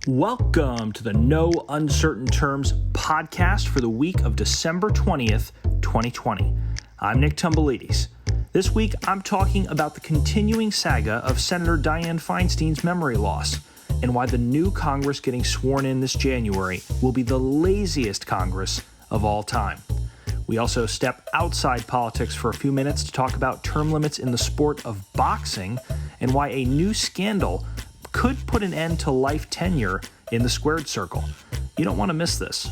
Welcome to the No Uncertain Terms podcast for the week of December 20th, 2020. I'm Nick Tumbelides. This week, I'm talking about the continuing saga of Senator Dianne Feinstein's memory loss and why the new Congress getting sworn in this January will be the laziest Congress of all time. We also step outside politics for a few minutes to talk about term limits in the sport of boxing and why a new scandal could put an end to life tenure in the squared circle. You don't want to miss this.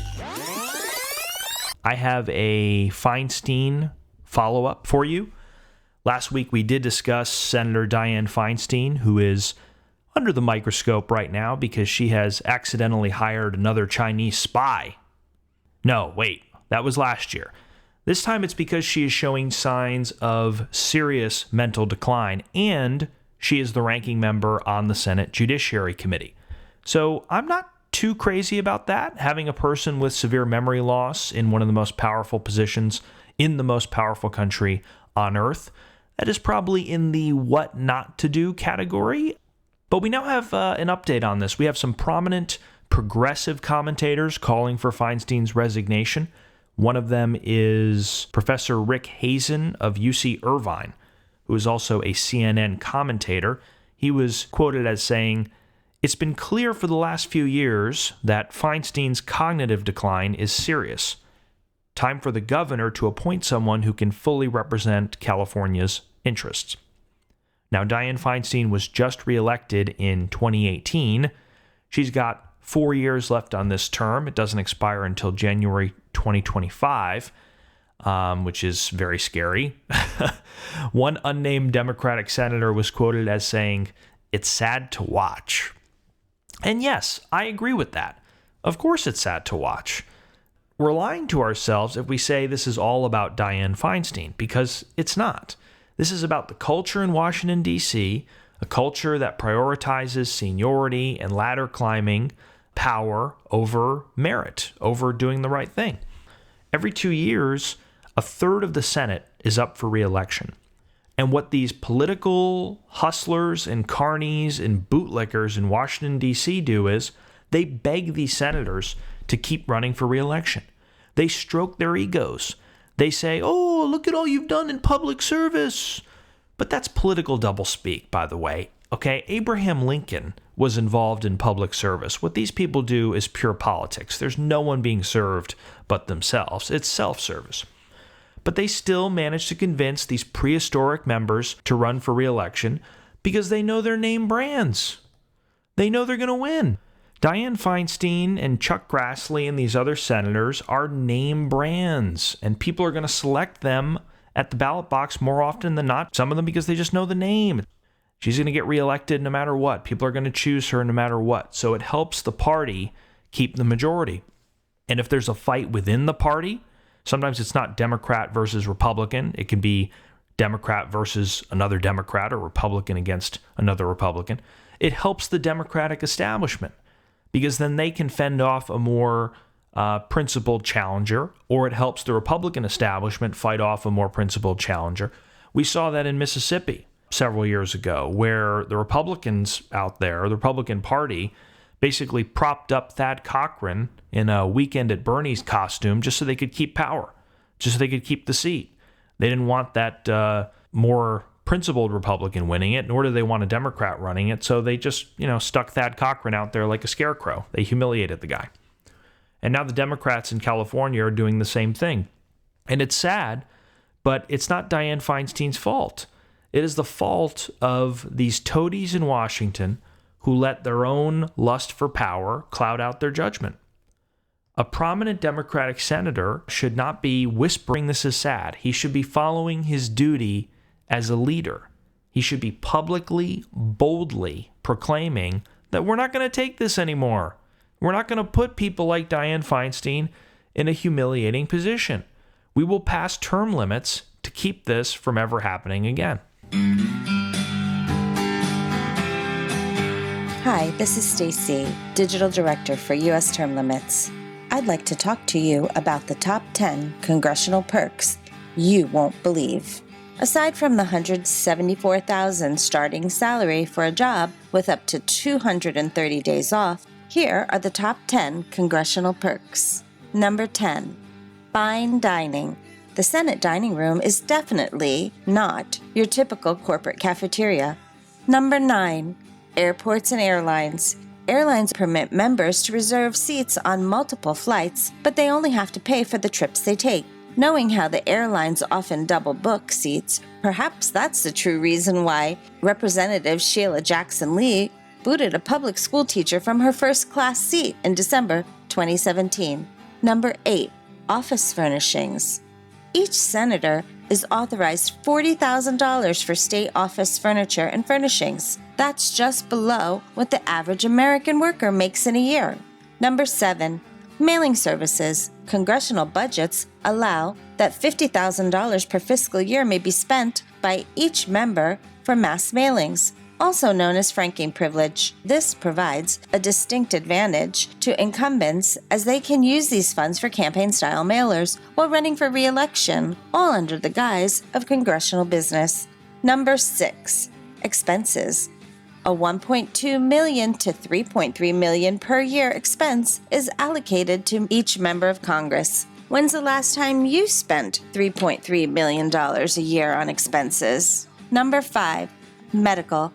I have a Feinstein follow-up for you. Last week we did discuss Senator Dianne Feinstein, who is under the microscope right now because she has accidentally hired another Chinese spy. No, wait, that was last year. This time it's because she is showing signs of serious mental decline, and she is the ranking member on the Senate Judiciary Committee. So I'm not too crazy about that. Having a person with severe memory loss in one of the most powerful positions in the most powerful country on earth, that is probably in the what not to do category. But we now have an update on this. We have some prominent progressive commentators calling for Feinstein's resignation. One of them is Professor Rick Hazen of UC Irvine, who is also a CNN commentator. He was quoted as saying, "It's been clear for the last few years that Feinstein's cognitive decline is serious. Time for the governor to appoint someone who can fully represent California's interests." Now, Dianne Feinstein was just reelected in 2018. She's got 4 years left on this term. It doesn't expire until January 2025. Which is very scary. One unnamed Democratic senator was quoted as saying, "It's sad to watch." And yes, I agree with that. Of course it's sad to watch. We're lying to ourselves if we say this is all about Dianne Feinstein, because it's not. This is about the culture in Washington, D.C., a culture that prioritizes seniority and ladder climbing, power over merit, over doing the right thing. Every 2 years, a third of the Senate is up for re-election. And what these political hustlers and carnies and bootlickers in Washington, D.C. do is they beg these senators to keep running for re-election. They stroke their egos. They say, "Oh, look at all you've done in public service." But that's political doublespeak, by the way. Okay, Abraham Lincoln was involved in public service. What these people do is pure politics. There's no one being served but themselves. It's self-service. But they still manage to convince these prehistoric members to run for re-election because they know their name brands. They know they're going to win. Dianne Feinstein and Chuck Grassley and these other senators are name brands, and people are going to select them at the ballot box more often than not, some of them because they just know the name. She's going to get reelected no matter what. People are going to choose her no matter what. So it helps the party keep the majority. And if there's a fight within the party, sometimes it's not Democrat versus Republican. It can be Democrat versus another Democrat or Republican against another Republican. It helps the Democratic establishment because then they can fend off a more principled challenger, or it helps the Republican establishment fight off a more principled challenger. We saw that in Mississippi several years ago, where the Republicans out there, the Republican Party, basically propped up Thad Cochran in a Weekend at Bernie's costume just so they could keep power, just so they could keep the seat. They didn't want that more principled Republican winning it, nor did they want a Democrat running it, so they just, stuck Thad Cochran out there like a scarecrow. They humiliated the guy. And now the Democrats in California are doing the same thing. And it's sad, but it's not Dianne Feinstein's fault. It is the fault of these toadies in Washington who let their own lust for power cloud out their judgment. A prominent Democratic senator should not be whispering this is sad. He should be following his duty as a leader. He should be publicly, boldly proclaiming that we're not going to take this anymore. We're not going to put people like Dianne Feinstein in a humiliating position. We will pass term limits to keep this from ever happening again. Hi, this is Stacy, Digital Director for U.S. Term Limits. I'd like to talk to you about the top 10 congressional perks you won't believe. Aside from the $174,000 starting salary for a job with up to 230 days off, Here are the top 10 congressional perks. Number 10, fine dining. The Senate dining room is definitely not your typical corporate cafeteria. Number 9, airports and airlines. Airlines permit members to reserve seats on multiple flights, but they only have to pay for the trips they take. Knowing how the airlines often double book seats, perhaps that's the true reason why Representative Sheila Jackson Lee booted a public school teacher from her first-class seat in December 2017. Number 8, office furnishings. Each senator is authorized $40,000 for state office furniture and furnishings. That's just below what the average American worker makes in a year. Number 7, mailing services. Congressional budgets allow that $50,000 per fiscal year may be spent by each member for mass mailings, also known as franking privilege. This provides a distinct advantage to incumbents as they can use these funds for campaign-style mailers while running for re-election, all under the guise of congressional business. Number 6, expenses. A $1.2 million to $3.3 million per year expense is allocated to each member of Congress. When's the last time you spent $3.3 million a year on expenses? Number 5, medical.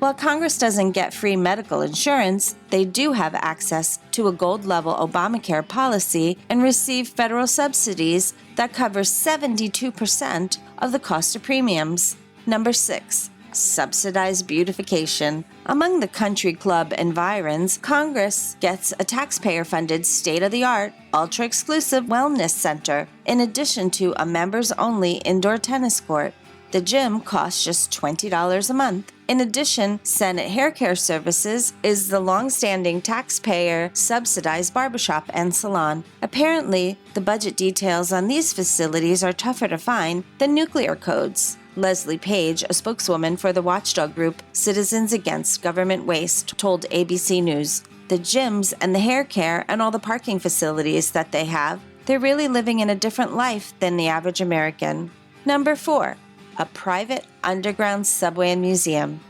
While Congress doesn't get free medical insurance, they do have access to a gold-level Obamacare policy and receive federal subsidies that cover 72% of the cost of premiums. Number 6, subsidized beautification. Among the country club environs, Congress gets a taxpayer-funded, state-of-the-art, ultra-exclusive wellness center, in addition to a members-only indoor tennis court. The gym costs just $20 a month. In addition, Senate Hair Care Services is the long-standing taxpayer-subsidized barbershop and salon. Apparently, the budget details on these facilities are tougher to find than nuclear codes. Leslie Page, a spokeswoman for the watchdog group Citizens Against Government Waste, told ABC News, "The gyms and the hair care and all the parking facilities that they have, they're really living in a different life than the average American." Number 4, a private underground subway and museum.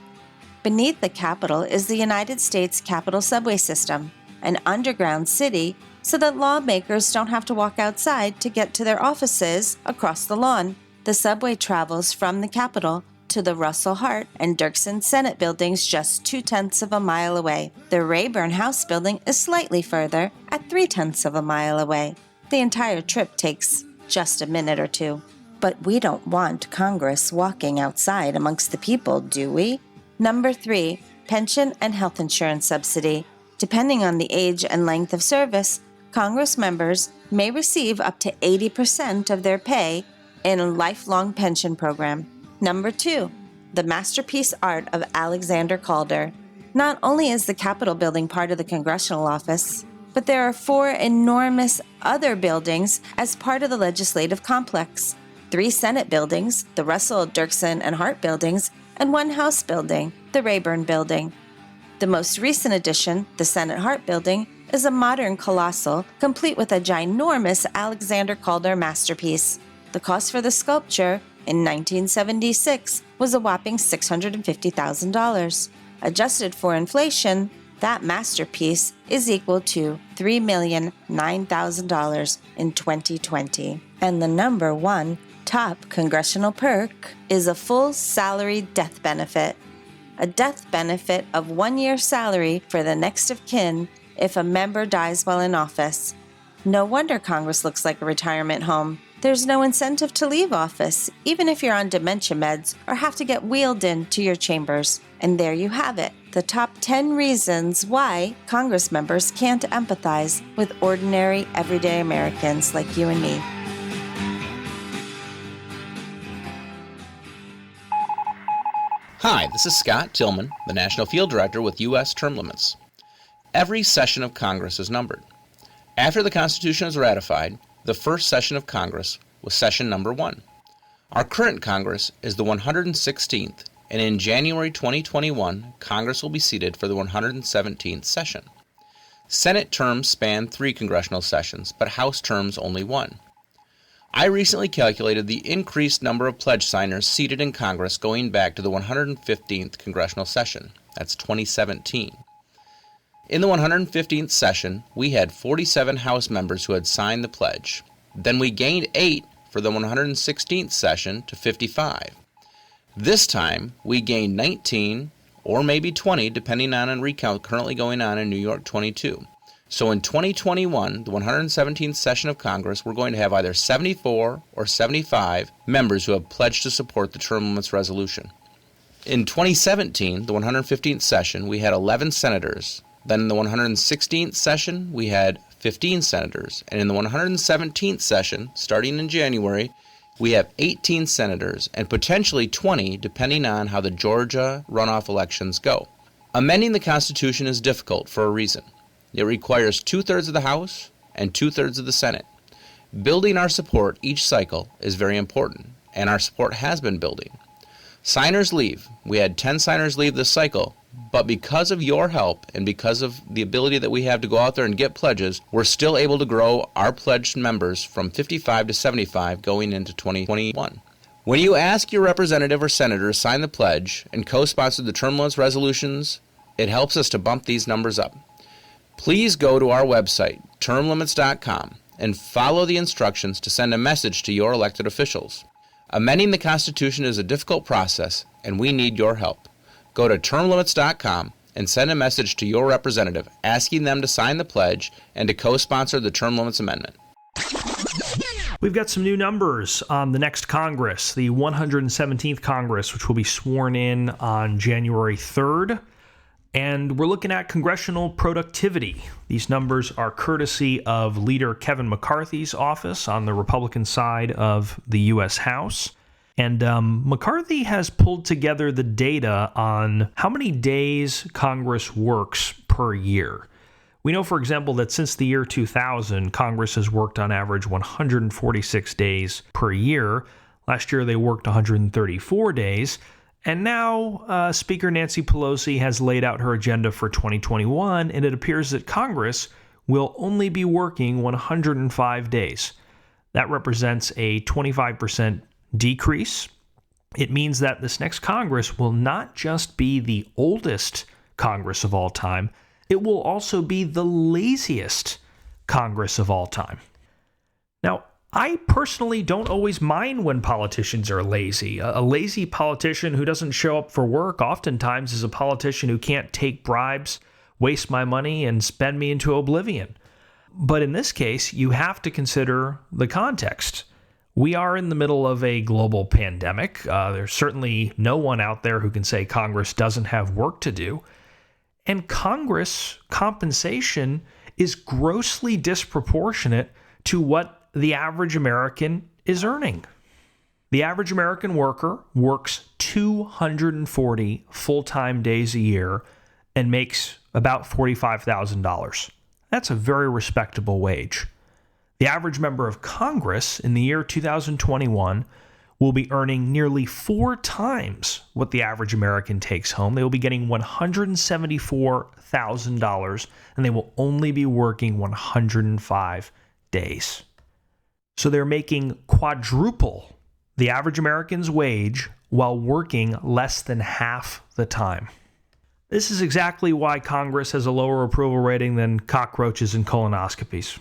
Beneath the Capitol is the United States Capitol subway system, an underground city so that lawmakers don't have to walk outside to get to their offices across the lawn. The subway travels from the Capitol to the Russell Hart and Dirksen Senate buildings just 0.2 of a mile away. The Rayburn House building is slightly further at 0.3 of a mile away. The entire trip takes just a minute or two. But we don't want Congress walking outside amongst the people, do we? Number 3, pension and health insurance subsidy. Depending on the age and length of service, Congress members may receive up to 80% of their pay in a lifelong pension program. Number 2, the masterpiece art of Alexander Calder. Not only is the Capitol building part of the congressional office, but there are 4 enormous other buildings as part of the legislative complex. 3 Senate buildings, the Russell, Dirksen, and Hart buildings, and 1 House building, the Rayburn building. The most recent addition, the Senate Hart building, is a modern colossal, complete with a ginormous Alexander Calder masterpiece. The cost for the sculpture in 1976 was a whopping $650,000. Adjusted for inflation, that masterpiece is equal to $3,009,000 in 2020. And the number 1 top congressional perk is a full salary death benefit. A death benefit of 1 year's salary for the next of kin if a member dies while in office. No wonder Congress looks like a retirement home. There's no incentive to leave office, even if you're on dementia meds or have to get wheeled in to your chambers. And there you have it, the top 10 reasons why Congress members can't empathize with ordinary, everyday Americans like you and me. Hi, this is Scott Tillman, the National Field Director with U.S. Term Limits. Every session of Congress is numbered. After the Constitution is ratified, the first session of Congress was session number 1. Our current Congress is the 116th, and in January 2021, Congress will be seated for the 117th session. Senate terms span 3 congressional sessions, but House terms only 1. I recently calculated the increased number of pledge signers seated in Congress going back to the 115th congressional session. That's 2017. In the 115th session, we had 47 House members who had signed the pledge. Then we gained 8 for the 116th session to 55. This time, we gained 19 or maybe 20, depending on a recount currently going on in New York 22. So in 2021, the 117th session of Congress, we're going to have either 74 or 75 members who have pledged to support the term limits resolution. In 2017, the 115th session, we had 11 senators. Then in the 116th session, we had 15 senators. And in the 117th session, starting in January, we have 18 senators and potentially 20, depending on how the Georgia runoff elections go. Amending the Constitution is difficult for a reason. It requires 2/3 of the House and 2/3 of the Senate. Building our support each cycle is very important, and our support has been building. Signers leave. We had 10 signers leave this cycle, but because of your help and because of the ability that we have to go out there and get pledges, we're still able to grow our pledged members from 55 to 75 going into 2021. When you ask your representative or senator to sign the pledge and co-sponsor the term limits resolutions, it helps us to bump these numbers up. Please go to our website, termlimits.com, and follow the instructions to send a message to your elected officials. Amending the Constitution is a difficult process, and we need your help. Go to termlimits.com and send a message to your representative asking them to sign the pledge and to co-sponsor the term limits amendment. We've got some new numbers on the next Congress, the 117th Congress, which will be sworn in on January 3rd. And we're looking at congressional productivity. These numbers are courtesy of Leader Kevin McCarthy's office on the Republican side of the U.S. House. And McCarthy has pulled together the data on how many days Congress works per year. We know, for example, that since the year 2000, Congress has worked on average 146 days per year. Last year, they worked 134 days. And now Speaker Nancy Pelosi has laid out her agenda for 2021, and it appears that Congress will only be working 105 days. That represents a 25% decrease. It means that this next Congress will not just be the oldest Congress of all time, it will also be the laziest Congress of all time. Now, I personally don't always mind when politicians are lazy. A lazy politician who doesn't show up for work oftentimes is a politician who can't take bribes, waste my money, and spend me into oblivion. But in this case, you have to consider the context. We are in the middle of a global pandemic. There's certainly no one out there who can say Congress doesn't have work to do. And Congress compensation is grossly disproportionate to what the average American is earning. The average American worker works 240 full-time days a year and makes about $45,000. That's a very respectable wage. The average member of Congress in the year 2021 will be earning nearly 4 times what the average American takes home. They will be getting $174,000, and they will only be working 105 days. So they're making quadruple the average American's wage while working less than half the time. This is exactly why Congress has a lower approval rating than cockroaches and colonoscopies.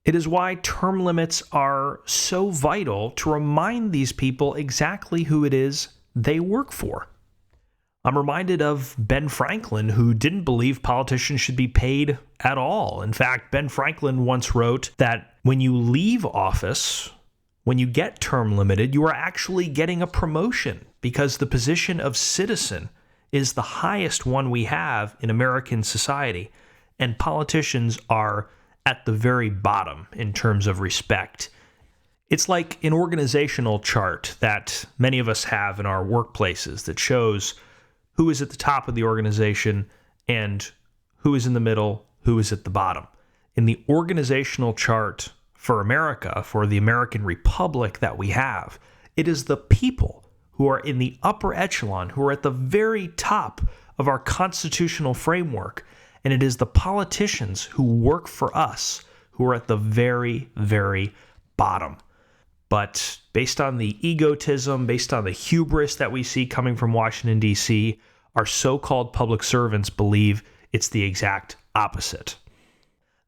It is why term limits are so vital to remind these people exactly who it is they work for. I'm reminded of Ben Franklin, who didn't believe politicians should be paid at all. In fact, Ben Franklin once wrote that when you leave office, when you get term limited, you are actually getting a promotion because the position of citizen is the highest one we have in American society, and politicians are at the very bottom in terms of respect. It's like an organizational chart that many of us have in our workplaces that shows who is at the top of the organization and who is in the middle, who is at the bottom. In the organizational chart for America, for the American Republic that we have, it is the people who are in the upper echelon, who are at the very top of our constitutional framework, and it is the politicians who work for us who are at the very, very bottom. But based on the egotism, based on the hubris that we see coming from Washington, D.C., our so-called public servants believe it's the exact opposite.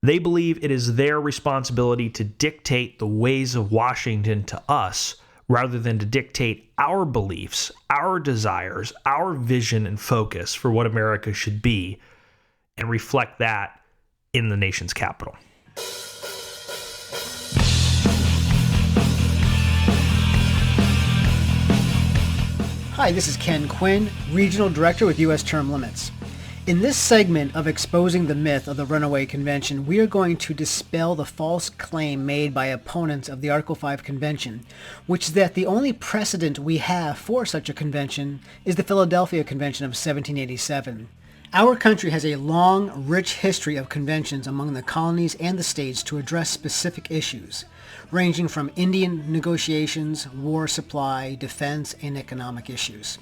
They believe it is their responsibility to dictate the ways of Washington to us rather than to dictate our beliefs, our desires, our vision and focus for what America should be, and reflect that in the nation's capital. Hi, this is Ken Quinn, Regional Director with U.S. Term Limits. In this segment of Exposing the Myth of the Runaway Convention, we are going to dispel the false claim made by opponents of the Article 5 Convention, which is that the only precedent we have for such a convention is the Philadelphia Convention of 1787. Our country has a long, rich history of conventions among the colonies and the states to address specific issues, ranging from Indian negotiations, war supply, defense, and economic issues.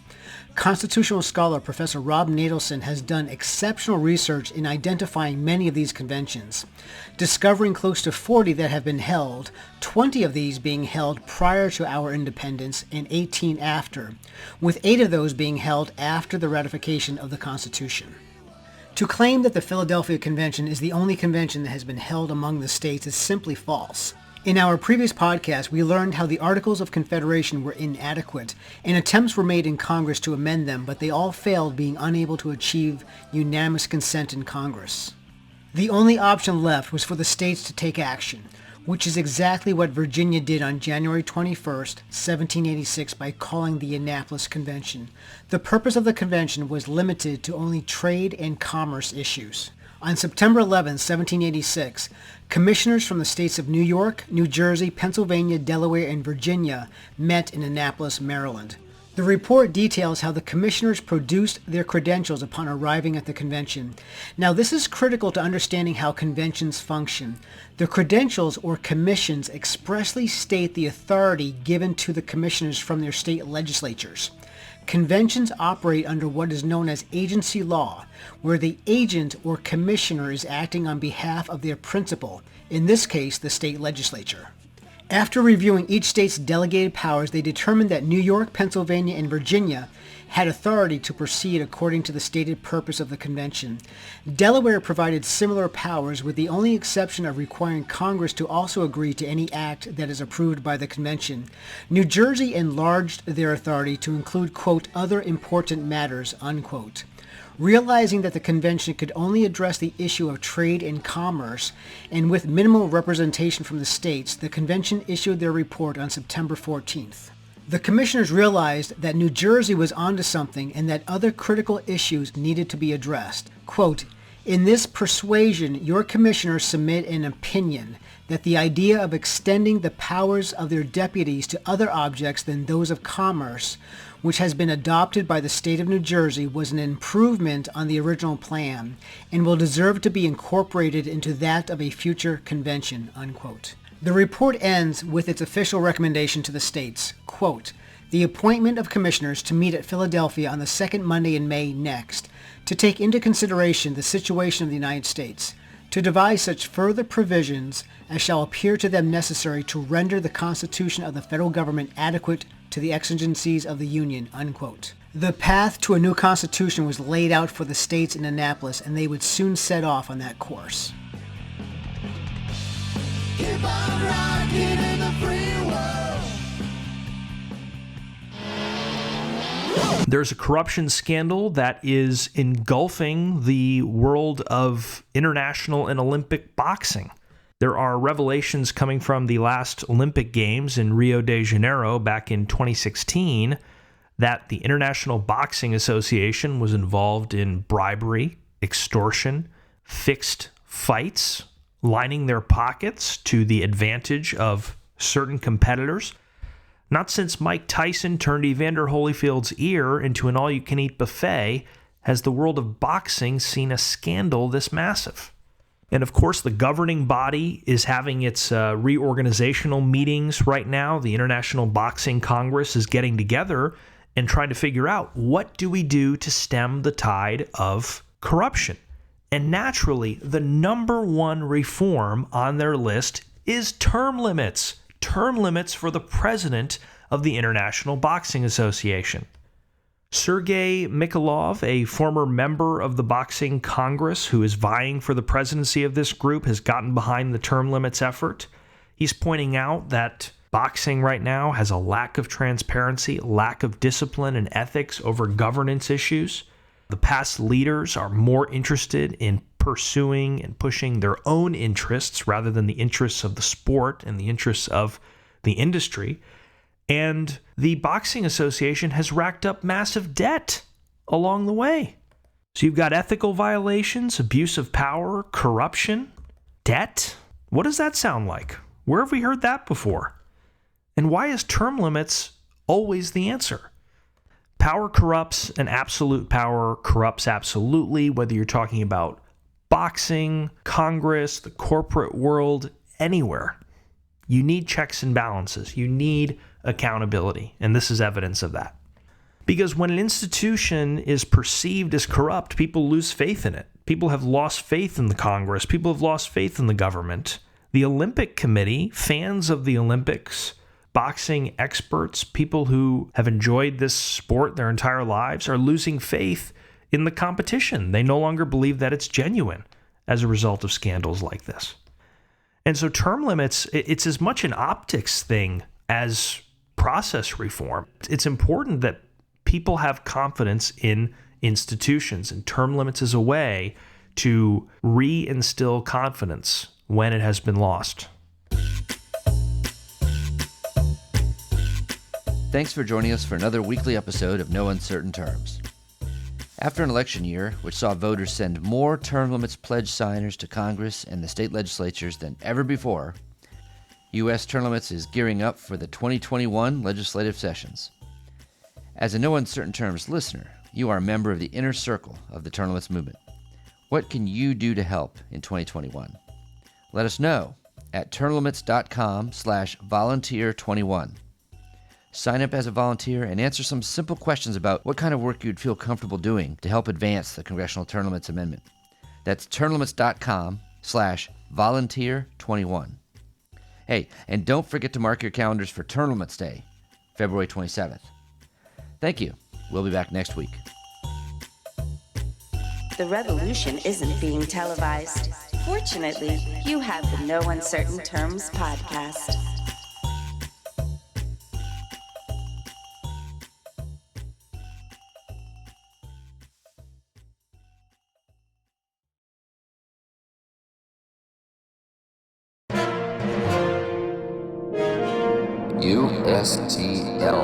Constitutional scholar Professor Rob Natelson has done exceptional research in identifying many of these conventions, discovering close to 40 that have been held, 20 of these being held prior to our independence and 18 after, with 8 of those being held after the ratification of the Constitution. To claim that the Philadelphia Convention is the only convention that has been held among the states is simply false. In our previous podcast, we learned how the Articles of Confederation were inadequate, and attempts were made in Congress to amend them, but they all failed, being unable to achieve unanimous consent in Congress. The only option left was for the states to take action, which is exactly what Virginia did on January 21st, 1786 by calling the Annapolis Convention. The purpose of the convention was limited to only trade and commerce issues. On September 11, 1786, commissioners from the states of New York, New Jersey, Pennsylvania, Delaware, and Virginia met in Annapolis, Maryland. The report details how the commissioners produced their credentials upon arriving at the convention. Now, this is critical to understanding how conventions function. The credentials or commissions expressly state the authority given to the commissioners from their state legislatures. Conventions operate under what is known as agency law, where the agent or commissioner is acting on behalf of their principal, in this case, the state legislature. After reviewing each state's delegated powers, they determined that New York, Pennsylvania, and Virginia had authority to proceed according to the stated purpose of the convention. Delaware provided similar powers, with the only exception of requiring Congress to also agree to any act that is approved by the convention. New Jersey enlarged their authority to include, quote, other important matters, unquote. Realizing that the convention could only address the issue of trade and commerce, and with minimal representation from the states, the convention issued their report on September 14th. The commissioners realized that New Jersey was onto something and that other critical issues needed to be addressed. Quote, in this persuasion, your commissioners submit an opinion that the idea of extending the powers of their deputies to other objects than those of commerce, which has been adopted by the state of New Jersey, was an improvement on the original plan and will deserve to be incorporated into that of a future convention, unquote. The report ends with its official recommendation to the states, quote, the appointment of commissioners to meet at Philadelphia on the second Monday in May next, to take into consideration the situation of the United States, to devise such further provisions as shall appear to them necessary to render the Constitution of the federal government adequate to the exigencies of the Union, unquote. The path to a new Constitution was laid out for the states in Annapolis, and they would soon set off on that course. Keep on rocking in the free world. There's a corruption scandal that is engulfing the world of international and Olympic boxing. There are revelations coming from the last Olympic Games in Rio de Janeiro back in 2016 that the International Boxing Association was involved in bribery, extortion, fixed fights, lining their pockets to the advantage of certain competitors. Not since Mike Tyson turned Evander Holyfield's ear into an all-you-can-eat buffet has the world of boxing seen a scandal this massive. And of course, the governing body is having its reorganizational meetings right now. The International Boxing Congress is getting together and trying to figure out, what do we do to stem the tide of corruption? And naturally, the number one reform on their list is term limits. Term limits for the president of the International Boxing Association. Sergei Mikhailov, a former member of the boxing Congress who is vying for the presidency of this group, has gotten behind the term limits effort. He's pointing out that boxing right now has a lack of transparency, lack of discipline and ethics over governance issues. The past leaders are more interested in pursuing and pushing their own interests rather than the interests of the sport and the interests of the industry. And the Boxing Association has racked up massive debt along the way. So you've got ethical violations, abuse of power, corruption, debt. What does that sound like? Where have we heard that before? And why is term limits always the answer? Power corrupts, and absolute power corrupts absolutely, whether you're talking about boxing, Congress, the corporate world, anywhere. You need checks and balances. You need accountability, and this is evidence of that. Because when an institution is perceived as corrupt, people lose faith in it. People have lost faith in the Congress. People have lost faith in the government. The Olympic Committee, fans of the Olympics, boxing experts, people who have enjoyed this sport their entire lives, are losing faith in the competition. They no longer believe that it's genuine as a result of scandals like this. And so term limits, it's as much an optics thing as process reform. It's important that people have confidence in institutions, and term limits is a way to reinstill confidence when it has been lost. Thanks for joining us for another weekly episode of No Uncertain Terms. After an election year, which saw voters send more term limits pledge signers to Congress and the state legislatures than ever before, U.S. Term Limits is gearing up for the 2021 legislative sessions. As a No Uncertain Terms listener, you are a member of the inner circle of the term limits movement. What can you do to help in 2021? Let us know at termlimits.com/volunteer21. Sign up as a volunteer and answer some simple questions about what kind of work you'd feel comfortable doing to help advance the Congressional Term Limits Amendment. That's termlimits.com/volunteer21. Hey, and don't forget to mark your calendars for Term Limits Day, February 27th. Thank you. We'll be back next week. The revolution isn't being televised. Fortunately, you have the No Uncertain Terms podcast. USTL.